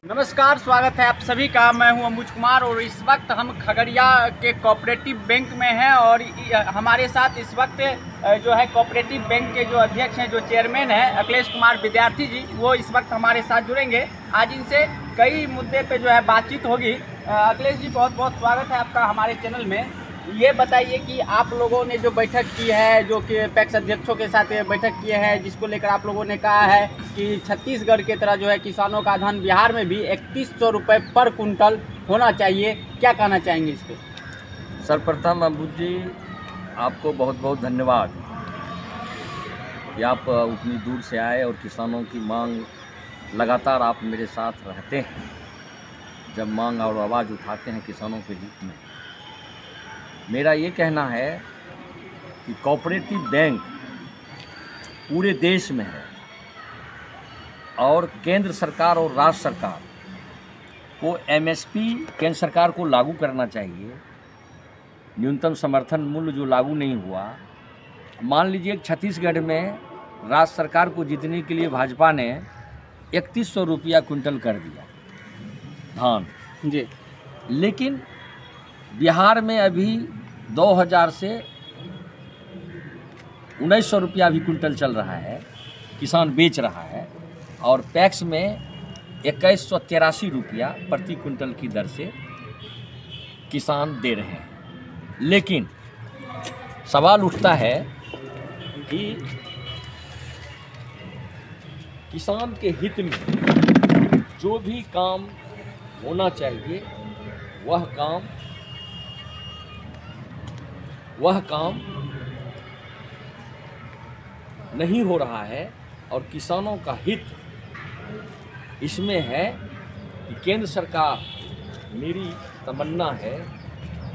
नमस्कार, स्वागत है आप सभी का। मैं हूं अंबुज कुमार और इस वक्त हम खगड़िया के कोऑपरेटिव बैंक में हैं और हमारे साथ इस वक्त जो है कोऑपरेटिव बैंक के जो अध्यक्ष हैं, जो चेयरमैन हैं अखिलेश कुमार विद्यार्थी जी, वो इस वक्त हमारे साथ जुड़ेंगे। आज इनसे कई मुद्दे पे जो है बातचीत होगी। अखिलेश जी, बहुत बहुत स्वागत है आपका हमारे चैनल में। ये बताइए कि आप लोगों ने जो बैठक की है, जो कि पैक्स अध्यक्षों के साथ बैठक की है, जिसको लेकर आप लोगों ने कहा है कि छत्तीसगढ़ की तरह जो है किसानों का धान बिहार में भी 3100 रुपये पर कुंटल होना चाहिए, क्या कहना चाहेंगे इस पर? सर्वप्रथम अंबुज जी, आपको बहुत बहुत धन्यवाद कि आप उतनी दूर से आए और किसानों की मांग लगातार आप मेरे साथ रहते हैं, जब मांग और आवाज़ उठाते हैं किसानों के हित में। मेरा ये कहना है कि कोऑपरेटिव बैंक पूरे देश में है और केंद्र सरकार और राज्य सरकार को एमएसपी केंद्र सरकार को लागू करना चाहिए। न्यूनतम समर्थन मूल्य जो लागू नहीं हुआ, मान लीजिए छत्तीसगढ़ में राज्य सरकार को जीतने के लिए भाजपा ने 3100 रुपया क्विंटल कर दिया धान जी, लेकिन बिहार में अभी 2000 से 1900 रुपया भी कुंटल चल रहा है, किसान बेच रहा है और पैक्स में 2183 रुपया प्रति कुंटल की दर से किसान दे रहे हैं। लेकिन सवाल उठता है कि किसान के हित में जो भी काम होना चाहिए वह काम नहीं हो रहा है और किसानों का हित इसमें है कि केंद्र सरकार, मेरी तमन्ना है,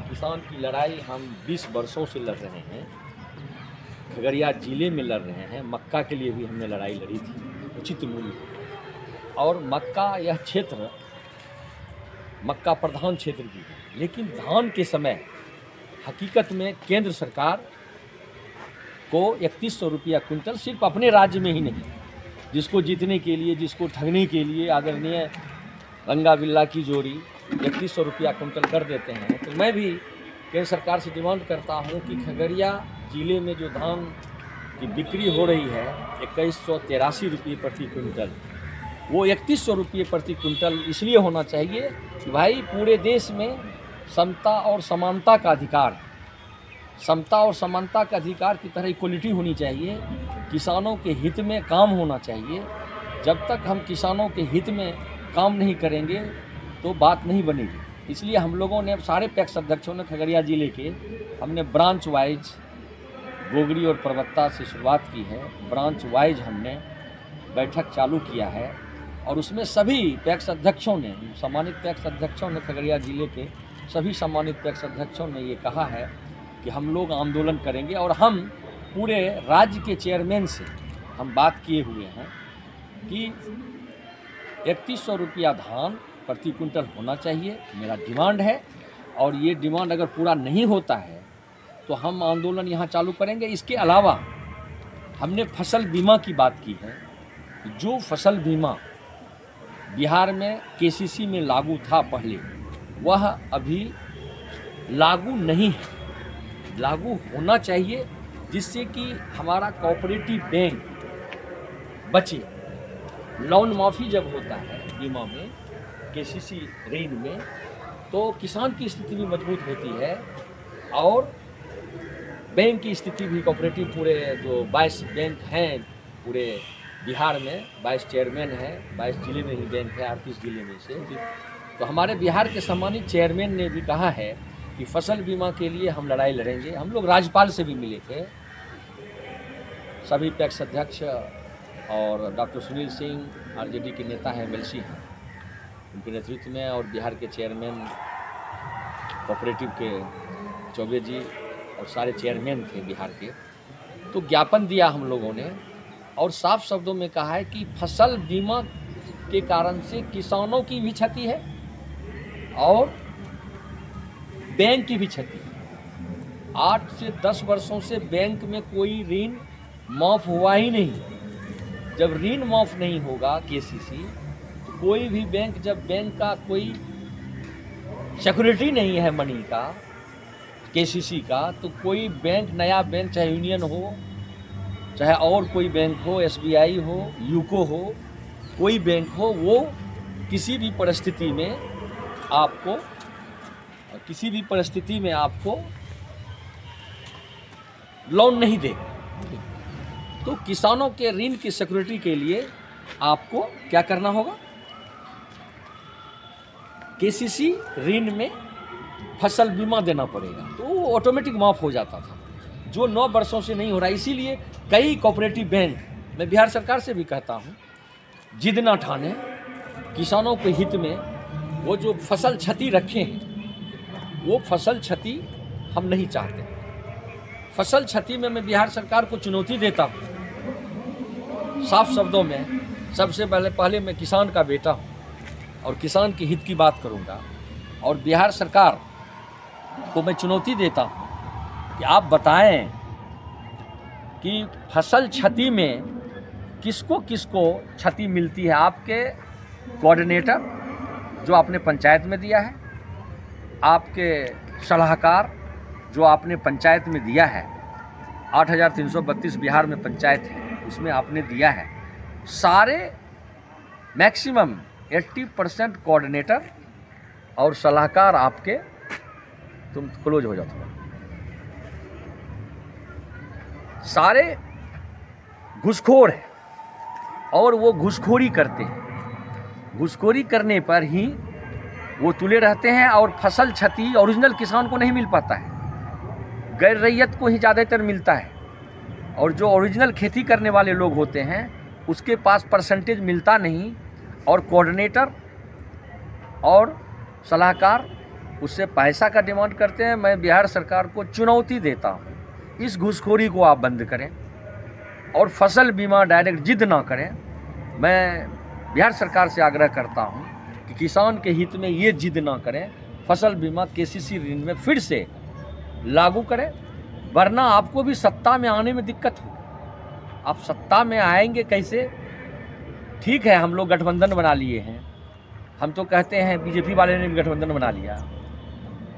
किसान की लड़ाई हम 20 वर्षों से लड़ रहे हैं, खगड़िया जिले में लड़ रहे हैं। मक्का के लिए भी हमने लड़ाई लड़ी थी उचित मूल्य, और मक्का यह क्षेत्र मक्का प्रधान क्षेत्र भी है। लेकिन धान के समय हकीकत में केंद्र सरकार को 3100 रुपया कुंटल सिर्फ अपने राज्य में ही नहीं, जिसको जीतने के लिए, जिसको ठगने के लिए आदरणीय रंगा बिल्ला की जोड़ी 3100 रुपया कुंटल कर देते हैं। तो मैं भी केंद्र सरकार से डिमांड करता हूं कि खगड़िया जिले में जो धान की बिक्री हो रही है 2183 रुपये प्रति कुंटल, वो 3100 रुपये प्रति कुंटल इसलिए होना चाहिए कि भाई पूरे देश में समता और समानता का अधिकार है। समता और समानता का अधिकार की तरह इक्वलिटी होनी चाहिए, किसानों के हित में काम होना चाहिए। जब तक हम किसानों के हित में काम नहीं करेंगे तो बात नहीं बनेगी। इसलिए हम लोगों ने, अब सारे पैक्स अध्यक्षों ने खगड़िया जिले के, हमने ब्रांच वाइज गोगरी और परबत्ता से शुरुआत की है। ब्रांच वाइज हमने बैठक चालू किया है और उसमें सभी पैक्स अध्यक्षों ने, सम्मानित पैक्स अध्यक्षों ने, खगड़िया जिले के सभी सम्मानित पैक्स अध्यक्षों ने ये कहा है कि हम लोग आंदोलन करेंगे और हम पूरे राज्य के चेयरमैन से हम बात किए हुए हैं कि 3100 रुपया धान प्रति कुंटल होना चाहिए, मेरा डिमांड है। और ये डिमांड अगर पूरा नहीं होता है तो हम आंदोलन यहाँ चालू करेंगे। इसके अलावा हमने फसल बीमा की बात की है। जो फसल बीमा बिहार में केसीसी में लागू था पहले, वह अभी लागू नहीं है, लागू होना चाहिए, जिससे कि हमारा कोऑपरेटिव बैंक बचे। लोन माफ़ी जब होता है बीमा में, केसीसी ऋण में, तो किसान की स्थिति भी मजबूत होती है और बैंक की स्थिति भी। कोऑपरेटिव पूरे जो 22 बैंक हैं पूरे बिहार में, 22 चेयरमैन हैं, 22 जिले में ही बैंक है, 38 जिले में से। तो हमारे बिहार के सम्मानित चेयरमैन ने भी कहा है कि फसल बीमा के लिए हम लड़ाई लड़ेंगे। हम लोग राज्यपाल से भी मिले थे, सभी पैक्स अध्यक्ष और डॉक्टर सुनील सिंह आरजेडी के नेता हैं, एमएलसी हैं, उनके नेतृत्व में, और बिहार के चेयरमैन कोऑपरेटिव के चौबे जी और सारे चेयरमैन थे बिहार के। तो ज्ञापन दिया हम लोगों ने और साफ शब्दों में कहा है कि फसल बीमा के कारण से किसानों की भी क्षति है और बैंक की भी क्षति है। 8 से 10 वर्षों से बैंक में कोई ऋण माफ़ हुआ ही नहीं। जब ऋण माफ़ नहीं होगा केसीसी, तो कोई भी बैंक, जब बैंक का कोई सिक्योरिटी नहीं है मनी का, केसीसी का, तो कोई बैंक, नया बैंक, चाहे यूनियन हो, चाहे और कोई बैंक हो, एसबीआई हो, यूको हो, कोई बैंक हो, वो किसी भी परिस्थिति में आपको लोन नहीं देगा। तो किसानों के ऋण की सिक्योरिटी के लिए आपको क्या करना होगा? केसीसी ऋण में फसल बीमा देना पड़ेगा, तो वो ऑटोमेटिक माफ़ हो जाता था, जो 9 वर्षों से नहीं हो रहा। इसीलिए कई कोऑपरेटिव बैंक, मैं बिहार सरकार से भी कहता हूँ, जिद ना ठाने, किसानों के हित में वो जो फसल क्षति रखे हैं, वो फसल क्षति हम नहीं चाहते। फसल क्षति में मैं बिहार सरकार को चुनौती देता हूँ, साफ शब्दों में। सबसे पहले मैं किसान का बेटा हूँ और किसान के हित की बात करूँगा, और बिहार सरकार को मैं चुनौती देता हूँ कि आप बताएं कि फसल क्षति में किसको किसको क्षति मिलती है। आपके कोऑर्डिनेटर जो आपने पंचायत में दिया है, आपके सलाहकार जो आपने पंचायत में दिया है, 8,332 बिहार में पंचायत है, उसमें आपने दिया है, सारे मैक्सिमम 80% कोऑर्डिनेटर और सलाहकार आपके, तुम क्लोज हो जाओ थोड़ा, सारे घूसखोर हैं और वो घूसखोरी करते हैं। घूसखोरी करने पर ही वो तुले रहते हैं और फसल क्षति ओरिजिनल किसान को नहीं मिल पाता है, गैर रैयत को ही ज़्यादातर मिलता है, और जो ओरिजिनल खेती करने वाले लोग होते हैं उसके पास परसेंटेज मिलता नहीं, और कोऑर्डिनेटर और सलाहकार उससे पैसा का डिमांड करते हैं। मैं बिहार सरकार को चुनौती देता हूँ, इस घूसखोरी को आप बंद करें और फसल बीमा डायरेक्ट जिद ना करें। मैं बिहार सरकार से आग्रह करता हूँ कि किसान के हित में ये जिद ना करें, फसल बीमा केसीसी ऋण में फिर से लागू करें, वरना आपको भी सत्ता में आने में दिक्कत हो। आप सत्ता में आएंगे कैसे? ठीक है, हम लोग गठबंधन बना लिए हैं, हम तो कहते हैं, बीजेपी वाले ने भी गठबंधन बना लिया,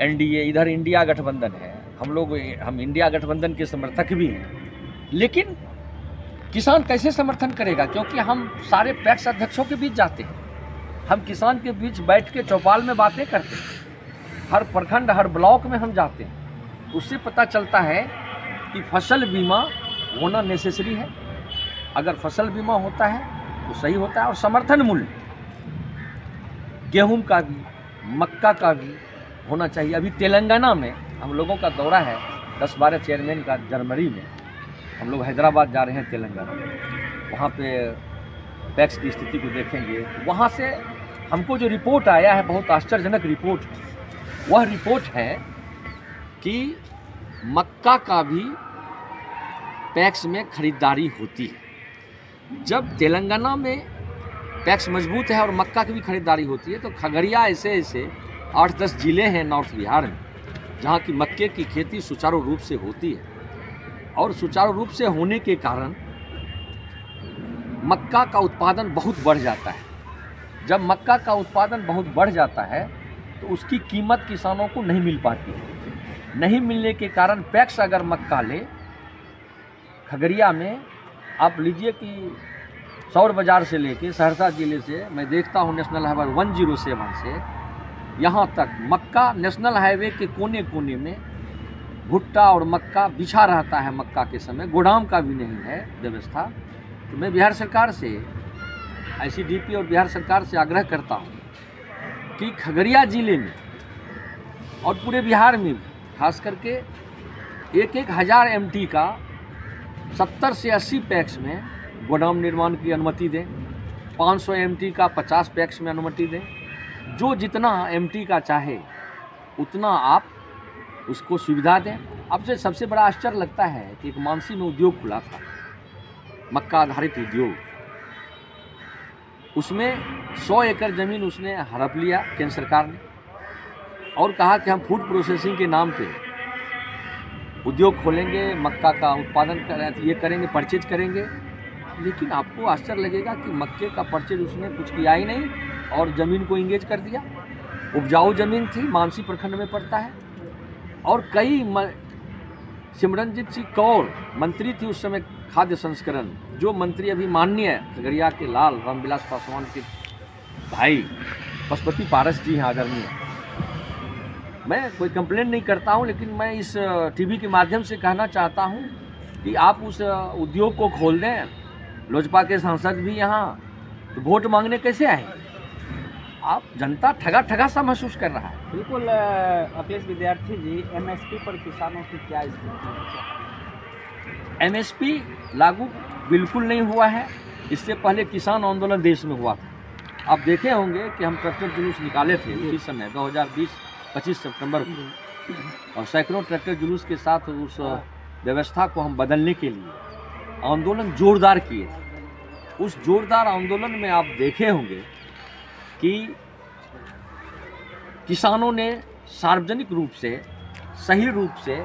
एनडीए, इधर इंडिया गठबंधन है, हम इंडिया गठबंधन के समर्थक भी हैं, लेकिन किसान कैसे समर्थन करेगा? क्योंकि हम सारे पैक्स अध्यक्षों के बीच जाते हैं, हम किसान के बीच बैठ के चौपाल में बातें करते हैं, हर प्रखंड, हर ब्लॉक में हम जाते हैं, उससे पता चलता है कि फसल बीमा होना नेसेसरी है। अगर फसल बीमा होता है तो सही होता है, और समर्थन मूल्य गेहूं का भी, मक्का का भी होना चाहिए। अभी तेलंगाना में हम लोगों का दौरा है 10-12 चेयरमैन का, जनवरी में हम लोग हैदराबाद जा रहे हैं तेलंगाना, वहाँ पे पैक्स की स्थिति को देखेंगे। वहाँ से हमको जो रिपोर्ट आया है, बहुत आश्चर्यजनक रिपोर्ट, वह रिपोर्ट है कि मक्का का भी पैक्स में खरीदारी होती है। जब तेलंगाना में पैक्स मजबूत है और मक्का की भी खरीदारी होती है, तो खगड़िया ऐसे 8-10 ज़िले हैं नॉर्थ बिहार में जहाँ की मक्के की खेती सुचारू रूप से होती है, और सुचारू रूप से होने के कारण मक्का का उत्पादन बहुत बढ़ जाता है। जब मक्का का उत्पादन बहुत बढ़ जाता है तो उसकी कीमत किसानों को नहीं मिल पाती है। नहीं मिलने के कारण पैक्स अगर मक्का ले, खगड़िया में आप लीजिए कि सौर बाज़ार से लेके सहरसा ज़िले से मैं देखता हूँ नेशनल हाईवे 107 से यहाँ तक मक्का नेशनल हाईवे के कोने कोने में भुट्टा और मक्का बिछा रहता है। मक्का के समय गोदाम का भी नहीं है व्यवस्था। तो मैं बिहार सरकार से, ICDP और बिहार सरकार से आग्रह करता हूँ कि खगड़िया ज़िले में और पूरे बिहार में खास करके 1,000 MT का 70 से 80 पैक्स में गोदाम निर्माण की अनुमति दें, 500 MT का 50 पैक्स में अनुमति दें। जो जितना MT का चाहे उतना आप उसको सुविधा दें। अब से सबसे बड़ा आश्चर्य लगता है कि एक मानसी में उद्योग खुला था, मक्का आधारित उद्योग, उसमें 100 एकड़ ज़मीन उसने हड़प लिया केंद्र सरकार ने, और कहा कि हम फूड प्रोसेसिंग के नाम पे उद्योग खोलेंगे, मक्का का उत्पादन करें, ये करेंगे, परचेज करेंगे। लेकिन आपको आश्चर्य लगेगा कि मक्के का परचेज उसने कुछ किया ही नहीं, और ज़मीन को इंगेज कर दिया। उपजाऊ ज़मीन थी, मानसी प्रखंड में पड़ता है, और कई सिमरनजीत सिंह कौर मंत्री थी उस समय खाद्य संस्करण, जो मंत्री अभी माननीय खगड़िया के लाल रामविलास पासवान के भाई पशुपति पारस जी हैं आदरणीय। मैं कोई कंप्लेंट नहीं करता हूं, लेकिन मैं इस टीवी के माध्यम से कहना चाहता हूं कि आप उस उद्योग को खोल दें। लोजपा के सांसद भी यहाँ तो वोट मांगने कैसे आए? आप जनता ठगा सा महसूस कर रहा है। बिल्कुल अखिलेश विद्यार्थी जी, एमएसपी पर किसानों की क्या स्थिति है? एमएसपी लागू बिल्कुल नहीं हुआ है। इससे पहले किसान आंदोलन देश में हुआ था। आप देखे होंगे कि हम ट्रैक्टर जुलूस निकाले थे उसी समय 2020-25 सितंबर को, और सैकड़ों ट्रैक्टर जुलूस के साथ उस व्यवस्था को हम बदलने के लिए आंदोलन जोरदार किए थे। उस जोरदार आंदोलन में आप देखे होंगे कि किसानों ने सार्वजनिक रूप से, सही रूप से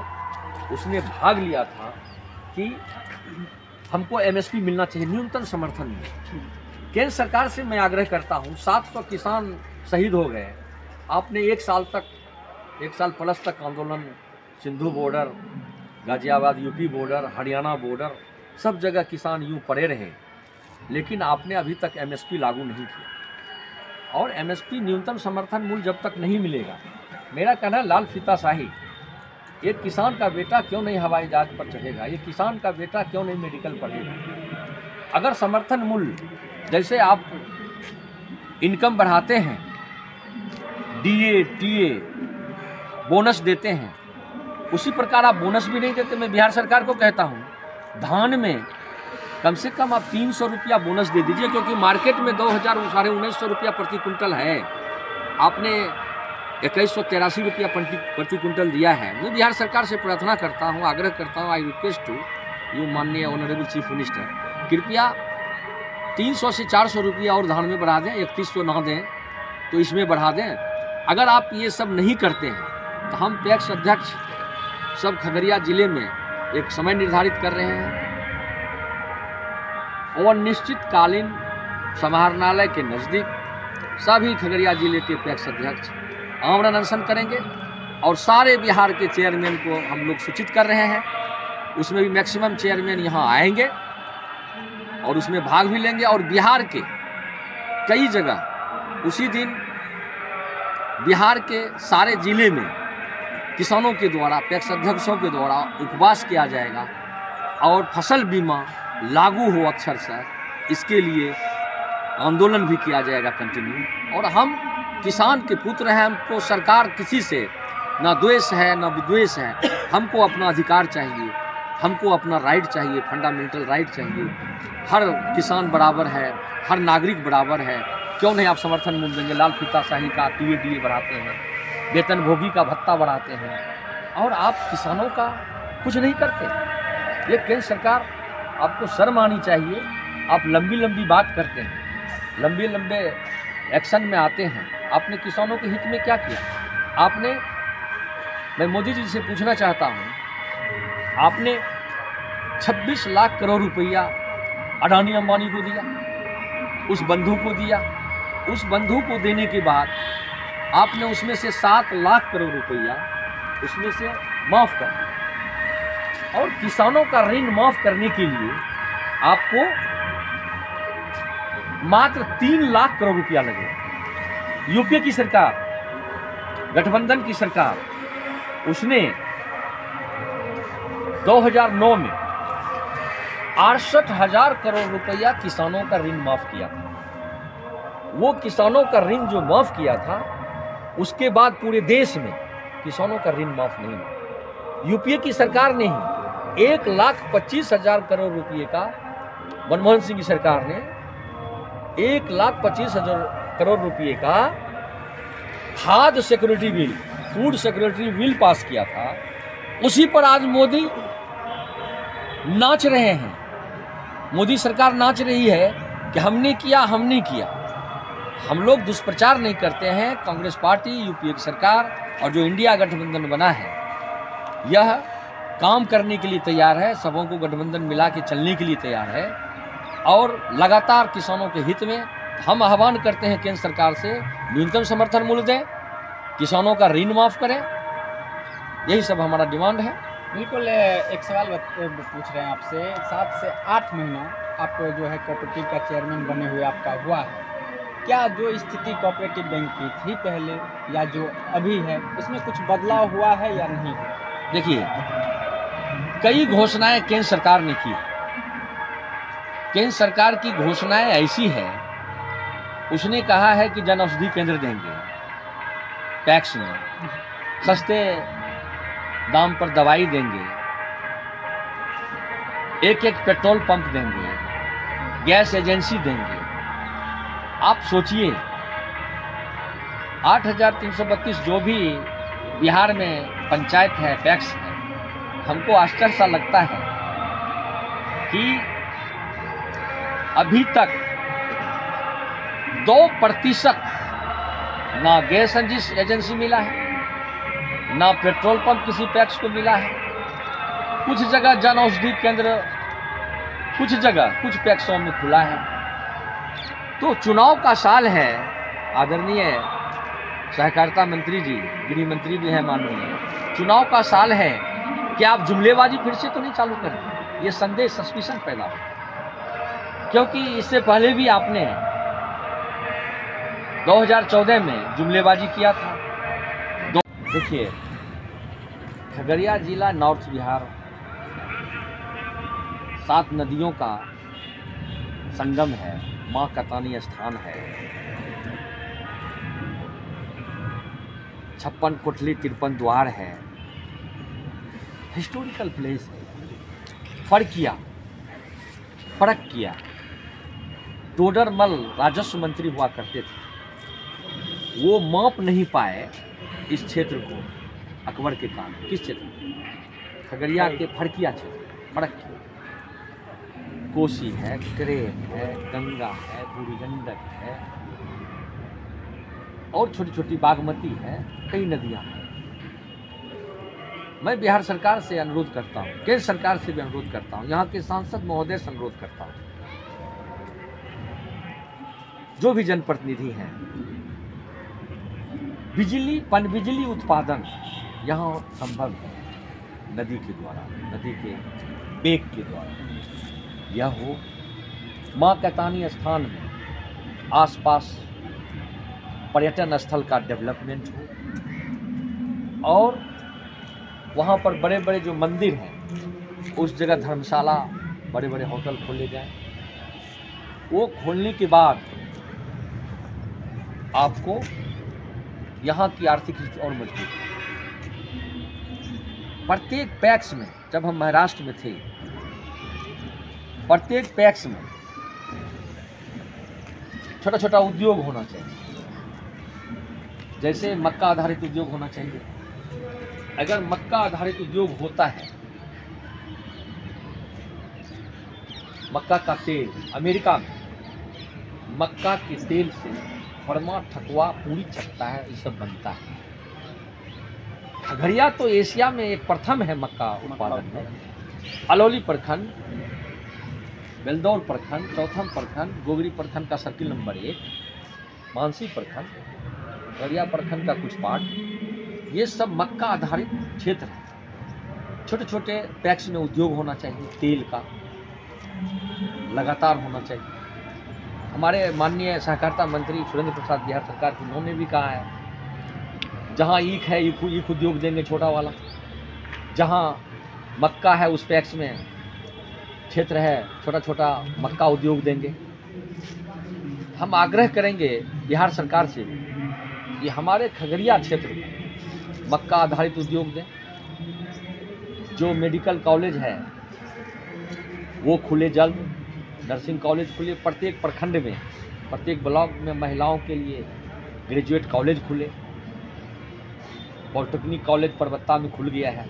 उसने भाग लिया था कि हमको एमएसपी मिलना चाहिए, न्यूनतम समर्थन में। केंद्र सरकार से मैं आग्रह करता हूं, 700 किसान शहीद हो गए। आपने एक साल प्लस तक आंदोलन, Sindhu border, Ghaziabad UP border, Haryana border, सब जगह किसान यूं पड़े रहे, लेकिन आपने अभी तक एमएसपी लागू नहीं किया। और एमएसपी न्यूनतम समर्थन मूल्य जब तक नहीं मिलेगा, मेरा कहना है लाल फीताशाही। एक किसान का बेटा क्यों नहीं हवाई जहाज पर चढ़ेगा? एक किसान का बेटा क्यों नहीं मेडिकल पढ़ेगा? अगर समर्थन मूल्य, जैसे आप इनकम बढ़ाते हैं, डीए टीए बोनस देते हैं, उसी प्रकार आप बोनस भी नहीं देते। मैं बिहार सरकार को कहता हूँ, धान में कम से कम आप 300 रुपया बोनस दे दीजिए, क्योंकि मार्केट में 2,000-1,900 रुपया प्रति कुंटल है। आपने 2183 रुपया प्रति कुंटल दिया है। मैं बिहार सरकार से प्रार्थना करता हूँ, आग्रह करता हूँ, आई रिक्वेस्ट टू यू माननीय ऑनरेबल चीफ मिनिस्टर, कृपया 300 से 400 रुपया और धान में बढ़ा दें, 3100 ना दें तो इसमें बढ़ा दें। अगर आप ये सब नहीं करते हैं तो हम पैक्स अध्यक्ष सब खगड़िया जिले में एक समय निर्धारित कर रहे हैं और निश्चितकालीन समाहरणालय के नज़दीक सभी खगड़िया जिले के पैक्स अध्यक्ष आमरण अनशन करेंगे, और सारे बिहार के चेयरमैन को हम लोग सूचित कर रहे हैं। उसमें भी मैक्सिमम चेयरमैन यहाँ आएंगे और उसमें भाग भी लेंगे, और बिहार के कई जगह उसी दिन बिहार के सारे जिले में किसानों के द्वारा, पैक्स अध्यक्षों के द्वारा उपवास किया जाएगा और फसल बीमा लागू हो अक्षरशः, इसके लिए आंदोलन भी किया जाएगा कंटिन्यू। और हम किसान के पुत्र हैं, हमको सरकार किसी से ना द्वेष है ना विद्वेष है। हमको अपना अधिकार चाहिए, हमको अपना राइट चाहिए, फंडामेंटल राइट चाहिए। हर किसान बराबर है, हर नागरिक बराबर है। क्यों नहीं आप समर्थन मूल्य देंगे? लाल फीताशाही का टीए बढ़ाते हैं, वेतनभोगी का भत्ता बढ़ाते हैं, और आप किसानों का कुछ नहीं करते। ये केंद्र सरकार, आपको शर्म आनी चाहिए। आप लंबी बात करते हैं, लंबे एक्शन में आते हैं। आपने किसानों के हित में क्या किया? आपने, मैं मोदी जी से पूछना चाहता हूँ, आपने 26 लाख करोड़ रुपया अडानी अंबानी को दिया, उस बंधु को दिया। उस बंधु को देने के बाद आपने उसमें से 7 लाख करोड़ रुपया उसमें से माफ़ कर दिया, और किसानों का ऋण माफ़ करने के लिए आपको मात्र 3 लाख करोड़ रुपया लगे। यूपीए की सरकार, गठबंधन की सरकार, उसने 2009 में 68,000 करोड़ रुपया किसानों का ऋण माफ किया था। वो किसानों का ऋण जो माफ किया था, उसके बाद पूरे देश में किसानों का ऋण माफ नहीं हुआ। यूपीए की सरकार ने ही 1,25,000 करोड़ रुपये का, मनमोहन सिंह की सरकार ने 1,25,000 करोड़ रुपये का खाद्य security bill, food security bill pass किया था। उसी पर आज मोदी नाच रहे हैं। मोदी सरकार नाच रही है कि हमने किया। हम लोग दुष्प्रचार नहीं करते हैं। कांग्रेस पार्टी, यूपीए की सरकार और जो इंडिया गठबंधन बना है, यह काम करने के लिए तैयार है, सबों को गठबंधन मिला के चलने के लिए तैयार है, और लगातार किसानों के हित में हम आह्वान करते हैं केंद्र सरकार से न्यूनतम समर्थन मूल्य दें, किसानों का ऋण माफ़ करें, यही सब हमारा डिमांड है। बिल्कुल, एक सवाल पूछ रहे हैं आपसे, 7 से 8 महीना आप जो है कोऑपरेटिव का चेयरमैन बने हुए आपका हुआ है, क्या जो स्थिति कोऑपरेटिव बैंक की थी पहले या जो अभी है उसमें कुछ बदलाव हुआ है या नहीं? देखिए, कई घोषणाएं केंद्र सरकार ने की है। केंद्र सरकार की घोषणाएं ऐसी है, उसने कहा है कि जन औषधि केंद्र देंगे, टैक्स में सस्ते दाम पर दवाई देंगे, एक पेट्रोल पंप देंगे, गैस एजेंसी देंगे। आप सोचिए, 8,332 जो भी बिहार में पंचायत है, टैक्स है, हमको आश्चर्य सा लगता है कि अभी तक 2% ना गैस एजेंसी मिला है, ना पेट्रोल पंप किसी पैक्स को मिला है। कुछ जगह जन औषधि केंद्र, कुछ जगह कुछ पैक्सों में खुला है। तो चुनाव का साल है, आदरणीय सहकारिता मंत्री जी, गृह मंत्री भी है माननीय, चुनाव का साल है कि आप जुमलेबाजी फिर से तो नहीं चालू करें। ये संदेश सस्पिशन पैदा हो, क्योंकि इससे पहले भी आपने 2014 में जुमलेबाजी किया था। देखिए, खगड़िया जिला नॉर्थ बिहार 7 नदियों का संगम है, माँ कतानी स्थान है, 56 कोठली 53 द्वार है, हिस्टोरिकल प्लेस है। फर्क किया टोडरमल राजस्व मंत्री हुआ करते थे, वो माप नहीं पाए इस क्षेत्र को अकबर के कारण। किस क्षेत्र में? खगड़िया के फड़किया क्षेत्र, फड़क कोसी है, करेह है, गंगा है, बूढ़ी गंडक है और छोटी छोटी बागमती है, कई नदियां हैं। मैं बिहार सरकार से अनुरोध करता हूं, केंद्र सरकार से भी अनुरोध करता हूं, यहाँ के सांसद महोदय से अनुरोध करता हूं, जो भी जनप्रतिनिधि हैं, पनबिजली उत्पादन यहाँ संभव है नदी के द्वारा, नदी के बेग के द्वारा यह हो। माँ कैतानी स्थान में आसपास पर्यटन स्थल का डेवलपमेंट हो और वहाँ पर बड़े बड़े जो मंदिर हैं उस जगह धर्मशाला, बड़े बड़े होटल खोले जाएं। वो खोलने के बाद आपको यहाँ की आर्थिक स्थिति और मजबूत है। प्रत्येक पैक्स में, जब हम महाराष्ट्र में थे, प्रत्येक पैक्स में छोटा छोटा उद्योग होना चाहिए। जैसे मक्का आधारित उद्योग होना चाहिए। अगर मक्का आधारित उद्योग होता है, मक्का का तेल, अमेरिका में मक्का के तेल से फरमा, ठकुआ, पूरी चकता है, ये सब बनता है। खगड़िया तो एशिया में एक प्रथम है मक्का उत्पादन में। अलौली प्रखंड, बेलदौर प्रखंड, चौथम प्रखंड, गोगरी प्रखंड का सर्किल नंबर 1, मानसी प्रखंड, खगड़िया प्रखंड का कुछ पार्ट, ये सब मक्का आधारित क्षेत्र है। छोटे छोटे पैक्स में उद्योग होना चाहिए, तेल का लगातार होना चाहिए। हमारे माननीय सहकारिता मंत्री सुरेंद्र प्रसाद बिहार सरकार की, उन्होंने भी कहा है जहाँ ईख है ईख उद्योग देंगे छोटा वाला, जहाँ मक्का है उस पैक्स में क्षेत्र है छोटा छोटा मक्का उद्योग देंगे। हम आग्रह करेंगे बिहार सरकार से कि हमारे खगड़िया क्षेत्र में मक्का आधारित उद्योग दें। जो मेडिकल कॉलेज है वो खुले जल्द, नर्सिंग कॉलेज खुले प्रत्येक प्रखंड में, प्रत्येक ब्लॉक में महिलाओं के लिए ग्रेजुएट कॉलेज खुले। पॉलिटेक्निक कॉलेज परबत्ता में खुल गया है।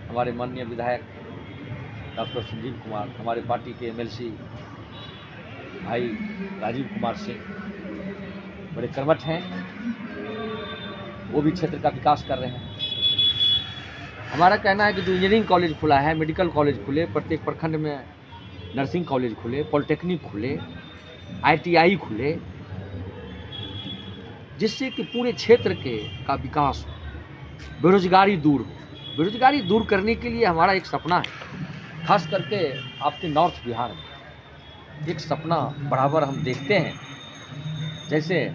हमारे माननीय विधायक डॉक्टर संजीव कुमार, हमारे पार्टी के एमएलसी भाई राजीव कुमार सिंह बड़े कर्मठ हैं, वो भी क्षेत्र का विकास कर रहे हैं। हमारा कहना है कि जो इंजीनियरिंग कॉलेज खुला है, मेडिकल कॉलेज खुले, प्रत्येक प्रखंड में नर्सिंग कॉलेज खुले, पॉलिटेक्निक खुले, ITI खुले, जिससे कि पूरे क्षेत्र का विकास हो, बेरोजगारी दूर हो। बेरोजगारी दूर करने के लिए हमारा एक सपना है, खास करके आपके नॉर्थ बिहार में एक सपना बराबर हम देखते हैं। जैसे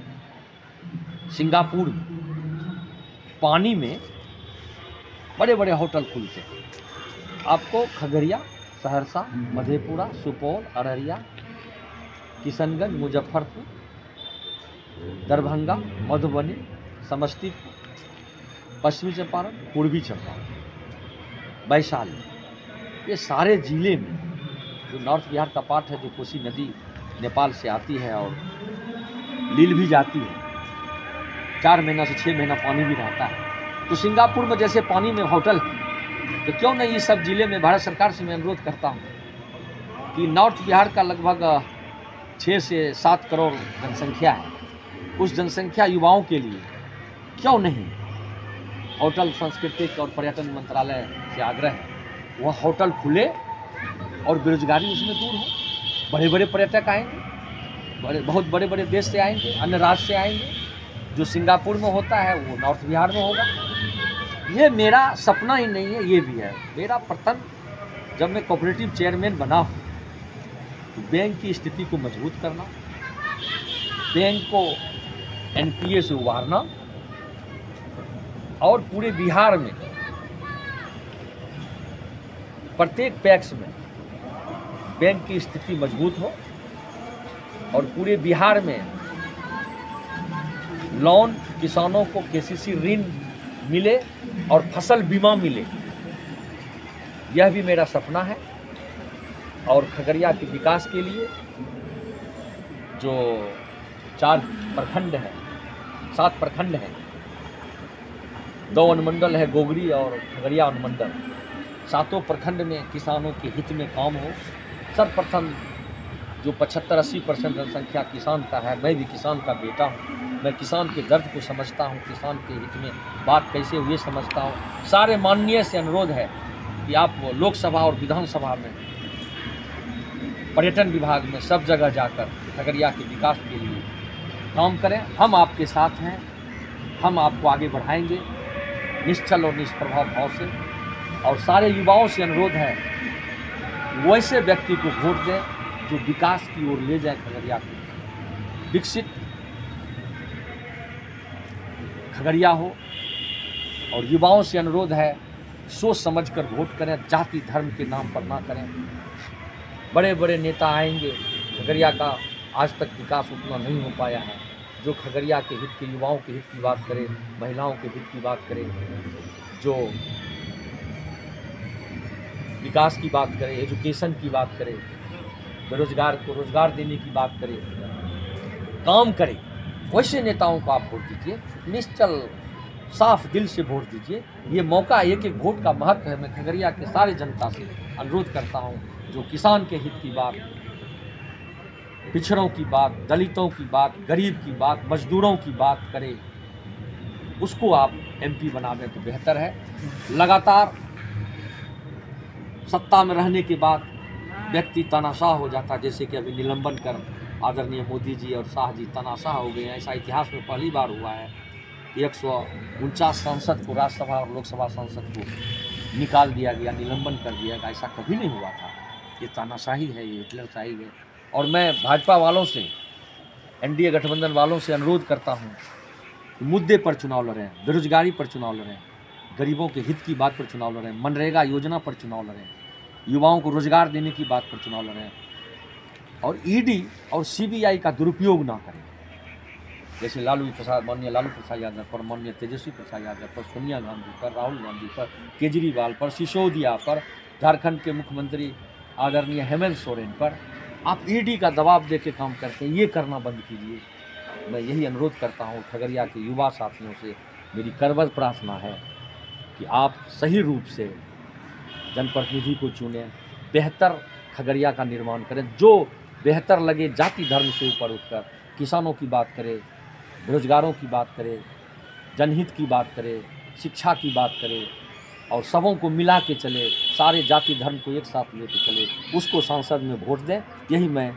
सिंगापुर में पानी में बड़े बड़े होटल खुलते हैं। आपको खगड़िया, सहरसा, मधेपुरा, सुपौल, अररिया, किशनगंज, मुजफ्फरपुर, दरभंगा, मधुबनी, समस्तीपुर, पश्चिमी चंपारण, पूर्वी चंपारण, वैशाली, ये सारे जिले में जो नॉर्थ बिहार का पार्ट है, जो कोसी नदी नेपाल से आती है और लील भी जाती है, 4 महीना से 6 महीना पानी भी रहता है। तो सिंगापुर में जैसे पानी में होटल है, तो क्यों नहीं इस सब जिले में भारत सरकार से मैं अनुरोध करता हूँ कि नॉर्थ बिहार का लगभग 6 से 7 करोड़ जनसंख्या है। उस जनसंख्या युवाओं के लिए क्यों नहीं होटल सांस्कृतिक और पर्यटन मंत्रालय से आग्रह है, वह होटल खुले और बेरोजगारी उसमें दूर हो। बड़े बड़े पर्यटक आएंगे, बहुत बड़े बड़े देश से आएंगे, अन्य राज्य से आएंगे। जो सिंगापुर में होता है वो नॉर्थ बिहार में होगा। ये मेरा सपना ही नहीं है, ये भी है मेरा प्रथम। जब मैं कोऑपरेटिव चेयरमैन बना हूँ तो बैंक की स्थिति को मजबूत करना, बैंक को NPA से उबारना और पूरे बिहार में प्रत्येक पैक्स में बैंक की स्थिति मजबूत हो और पूरे बिहार में लोन किसानों को KCC ऋण मिले और फसल बीमा मिले, यह भी मेरा सपना है। और खगड़िया के विकास के लिए जो 4 प्रखंड हैं, 7 प्रखंड हैं, 2 अनुमंडल है, गोगरी और खगड़िया अनुमंडल, 7 प्रखंड में किसानों के हित में काम हो। सर्वप्रथम जो 75-80% जनसंख्या किसान का है, मैं भी किसान का बेटा हूँ, मैं किसान के दर्द को समझता हूँ, किसान के हित में बात कैसे हुए समझता हूँ। सारे माननीय से अनुरोध है कि आप लोकसभा और विधानसभा में, पर्यटन विभाग में, सब जगह जाकर खगड़िया के विकास के लिए काम करें। हम आपके साथ हैं, हम आपको आगे बढ़ाएंगे निश्चल और निष्प्रभाव भाव से। और सारे युवाओं से अनुरोध है वैसे व्यक्ति को वोट दें जो विकास की ओर ले जाए खगड़िया को, विकसित खगड़िया हो। और युवाओं से अनुरोध है सोच समझकर वोट करें, जाति धर्म के नाम पर ना करें। बड़े बड़े नेता आएंगे, खगड़िया का आज तक विकास उतना नहीं हो पाया है। जो खगड़िया के हित के, युवाओं के हित की बात करे, महिलाओं के हित की बात करे, जो विकास की बात करे, एजुकेशन की बात करे, बेरोजगार को रोजगार देने की बात करे, काम करे, वैसे नेताओं को आप वोट दीजिए। निश्चल साफ दिल से वोट दीजिए। ये मौका, एक एक वोट का महत्व है। मैं खगड़िया के सारे जनता से अनुरोध करता हूँ जो किसान के हित की बात, पिछड़ों की बात, दलितों की बात, गरीब की बात, मजदूरों की बात करे, उसको आप MP बना दें तो बेहतर है। लगातार सत्ता में रहने के बाद व्यक्ति तनाशाह हो जाता, जैसे कि अभी निलंबन कर आदरणीय मोदी जी और शाह जी तनाशाह हो गए हैं। ऐसा इतिहास में पहली बार हुआ है। 149 सांसद को, राज्यसभा और लोकसभा सांसद को निकाल दिया गया, निलंबन कर दिया गया। ऐसा कभी नहीं हुआ था। ये तानाशाही है, ये हिटलरशाही है। और मैं भाजपा वालों से, NDA गठबंधन वालों से अनुरोध करता हूँ कि मुद्दे पर चुनाव लड़ें, बेरोजगारी पर चुनाव लड़ें, गरीबों के हित की बात पर चुनाव लड़ें, मनरेगा योजना पर चुनाव लड़ें, युवाओं को रोजगार देने की बात पर चुनाव लड़ें, और ED और CBI का दुरुपयोग ना करें। जैसे माननीय लालू प्रसाद यादव पर, माननीय तेजस्वी प्रसाद यादव पर, सोनिया गांधी पर, राहुल गांधी पर, केजरीवाल पर, सिसोदिया पर, झारखंड के मुख्यमंत्री आदरणीय हेमंत सोरेन पर आप ED का दबाव दे के काम करते हैं। ये करना बंद कीजिए। मैं यही अनुरोध करता हूँ खगड़िया के युवा साथियों से। मेरी करबद्ध प्रार्थना है कि आप सही रूप से जनप्रतिनिधि को चुनें, बेहतर खगड़िया का निर्माण करें, जो बेहतर लगे, जाति धर्म से ऊपर उठकर किसानों की बात करे, बेरोजगारों की बात करे, जनहित की बात करे, शिक्षा की बात करे और सबों को मिला के चले, सारे जाति धर्म को एक साथ लेके चले, उसको संसद में वोट दें। यही मैं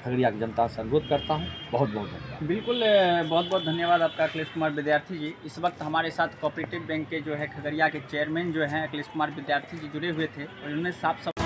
खगड़िया की जनता से अनुरोध करता हूँ। बहुत बहुत धन्यवाद। बिल्कुल, बहुत बहुत धन्यवाद आपका अखिलेश कुमार विद्यार्थी जी। इस वक्त हमारे साथ कोऑपरेटिव बैंक के जो है खगड़िया के चेयरमैन जो हैं अखिलेश कुमार विद्यार्थी जी जुड़े हुए थे और उन्होंने साफ